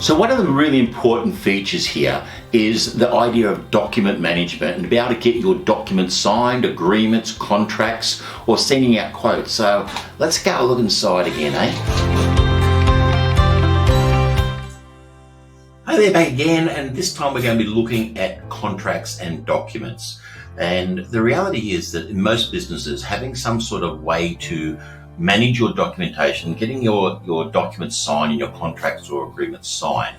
So one of the really important features here is the idea of document management and to be able to get your documents signed, agreements, contracts, or sending out quotes. So let's go look inside again, eh? Hi there, back again, and this time we're going to be looking at contracts and documents. And the reality is that in most businesses, having some sort of way to manage your documentation, getting your documents signed and your contracts or agreements signed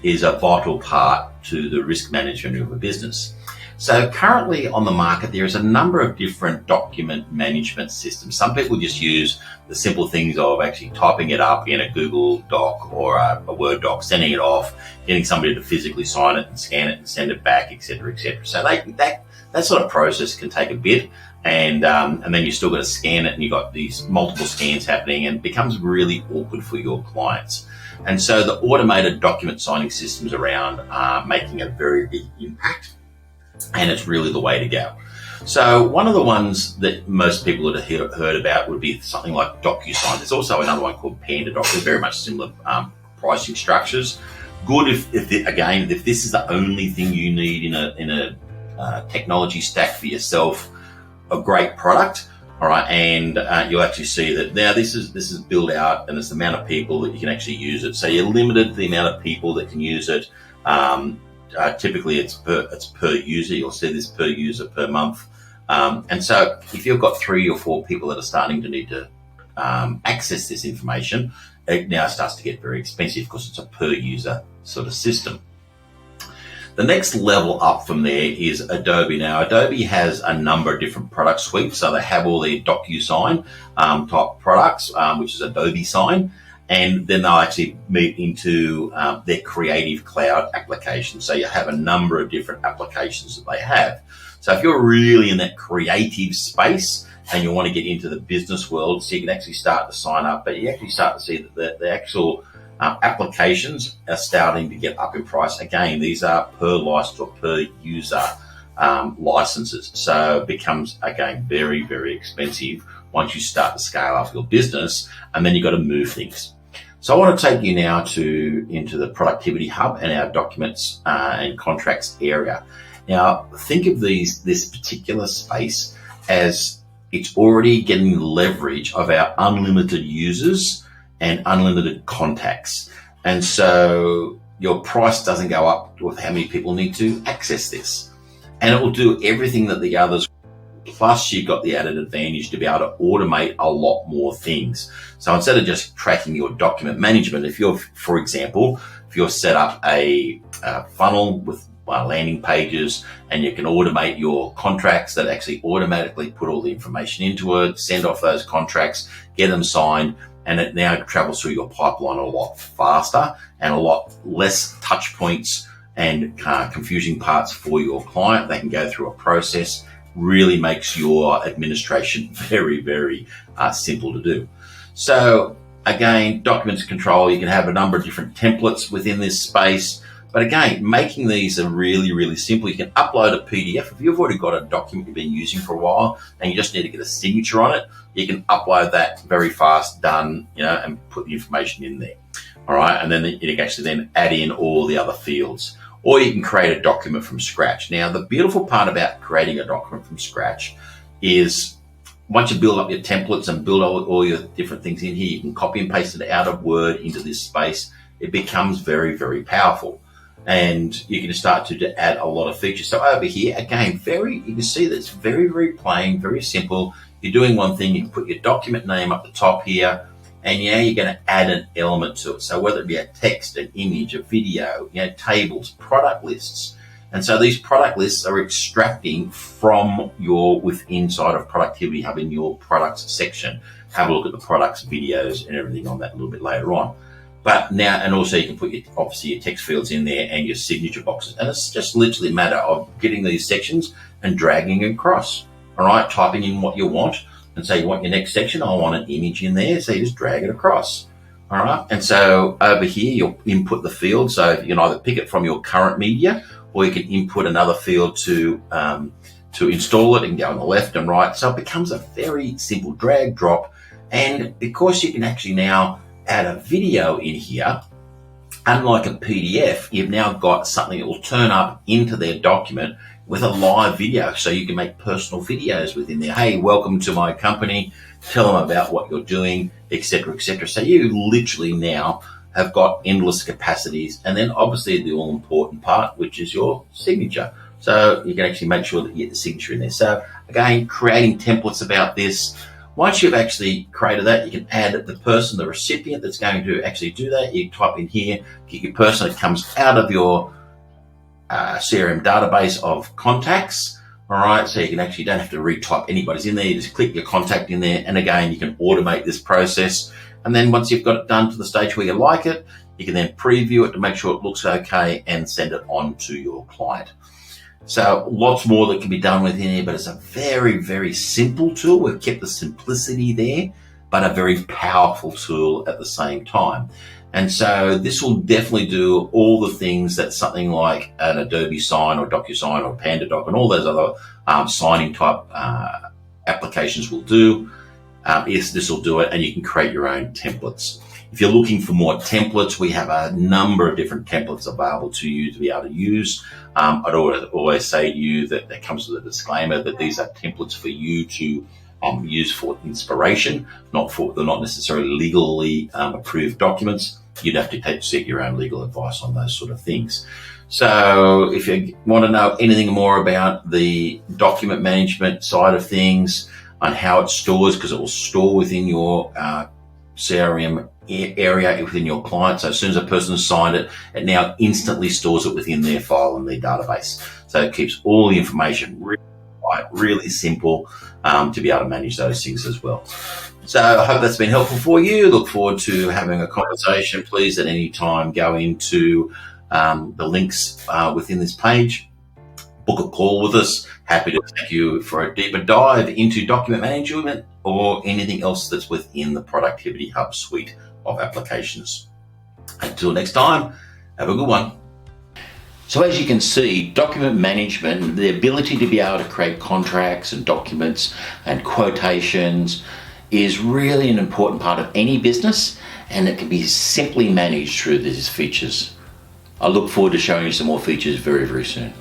is a vital part to the risk management of a business. So currently on the market, there is a number of different document management systems. Some people just use the simple things of actually typing it up in a Google Doc or a Word doc, sending it off, getting somebody to physically sign it and scan it and send it back, etc., etc. So that sort of process can take a bit, and then you still got to scan it, and you've got these multiple scans happening, and it becomes really awkward for your clients. And so the automated document signing systems around are making a very big impact, and it's really the way to go. So one of the ones that most people would have heard about would be something like DocuSign. There's also another one called PandaDoc. They're very much similar pricing structures. Good if this is the only thing you need in a technology stack for yourself, a great product. All right, and you'll actually see that now this is built out, and it's the amount of people that you can actually use it. So you're limited to the amount of people that can use it. Typically, it's per user. You'll see this per user per month. And so if you've got 3 or 4 people that are starting to need to access this information, it now starts to get very expensive because it's a per user sort of system. The next level up from there is Adobe. Now, Adobe has a number of different product suites. So they have all their DocuSign type products, which is Adobe Sign. And then they'll actually move into their Creative Cloud application. So you have a number of different applications that they have. So if you're really in that creative space and you want to get into the business world, so you can actually start to sign up, but you actually start to see that the actual applications are starting to get up in price. Again, these are per license or per user licenses. So it becomes, again, very, very expensive once you start to scale up your business, and then you've got to move things. So I want to take you now into the Productivity Hub and our documents and contracts area. Now, think of this particular space as it's already getting leverage of our unlimited users and unlimited contacts. And so your price doesn't go up with how many people need to access this. And it will do everything that the others, plus you've got the added advantage to be able to automate a lot more things. So instead of just tracking your document management, if you're, for example, if you're set up a funnel with landing pages, and you can automate your contracts that actually automatically put all the information into it, send off those contracts, get them signed, and it now travels through your pipeline a lot faster and a lot less touch points and confusing parts for your client. They can go through a process, really makes your administration very, very simple to do. So again, documents control, you can have a number of different templates within this space. But again, making these are really, really simple. You can upload a PDF. If you've already got a document you've been using for a while and you just need to get a signature on it, you can upload that very fast, done, and put the information in there. All right, and then you can actually then add in all the other fields. Or you can create a document from scratch. Now, the beautiful part about creating a document from scratch is once you build up your templates and build all your different things in here, you can copy and paste it out of Word into this space. It becomes very, very powerful. And you can start to add a lot of features. So over here, again, you can see that it's very, very plain, very simple. You're doing one thing, you can put your document name up the top here, and now you're going to add an element to it. So whether it be a text, an image, a video, tables, product lists. And so these product lists are extracting from inside of Productivity Hub in your products section. Have a look at the products, videos, and everything on that a little bit later on. But now, and also you can put obviously your text fields in there and your signature boxes. And it's just literally a matter of getting these sections and dragging across. All right, typing in what you want and say you want your next section. I want an image in there. So you just drag it across. All right. And so over here, you'll input the field. So you can either pick it from your current media, or you can input another field to install it and go on the left and right. So it becomes a very simple drag drop. And because you can actually now add a video in here, Unlike a PDF, you've now got something that will turn up into their document with a live video. So you can make personal videos within there. Hey, welcome to my company. Tell them about what you're doing, etc., etc. So you literally now have got endless capacities. And then obviously the all important part, which is your signature. So you can actually make sure that you get the signature in there. So again, creating templates about this. Once you've actually created that, you can add the person, the recipient that's going to actually do that. You type in here, get your person that comes out of your CRM database of contacts. All right, so you can actually don't have to retype anybody's in there. You just click your contact in there, and again, you can automate this process. And then once you've got it done to the stage where you like it, you can then preview it to make sure it looks okay and send it on to your client. So lots more that can be done within here, but it's a very, very simple tool. We've kept the simplicity there, but a very powerful tool at the same time. And so this will definitely do all the things that something like an Adobe Sign or DocuSign or PandaDoc and all those other signing type applications will do. Yes, this will do it, and you can create your own templates. If you're looking for more templates, we have a number of different templates available to you to be able to use. I'd always say to you that that comes with a disclaimer that these are templates for you to use for inspiration, they're not necessarily legally approved documents. You'd have to seek your own legal advice on those sort of things. So if you want to know anything more about the document management side of things and how it stores, because it will store within your CRM area within your client. So as soon as a person has signed it, it now instantly stores it within their file and their database. So it keeps all the information really simple to be able to manage those things as well. So I hope that's been helpful for you. Look forward to having a conversation. Please at any time go into the links within this page. Book a call with us. Happy to take you for a deeper dive into document management or anything else that's within the Productivity Hub suite of applications. Until next time, have a good one. So as you can see, document management, the ability to be able to create contracts and documents and quotations is really an important part of any business, and it can be simply managed through these features. I look forward to showing you some more features very, very soon.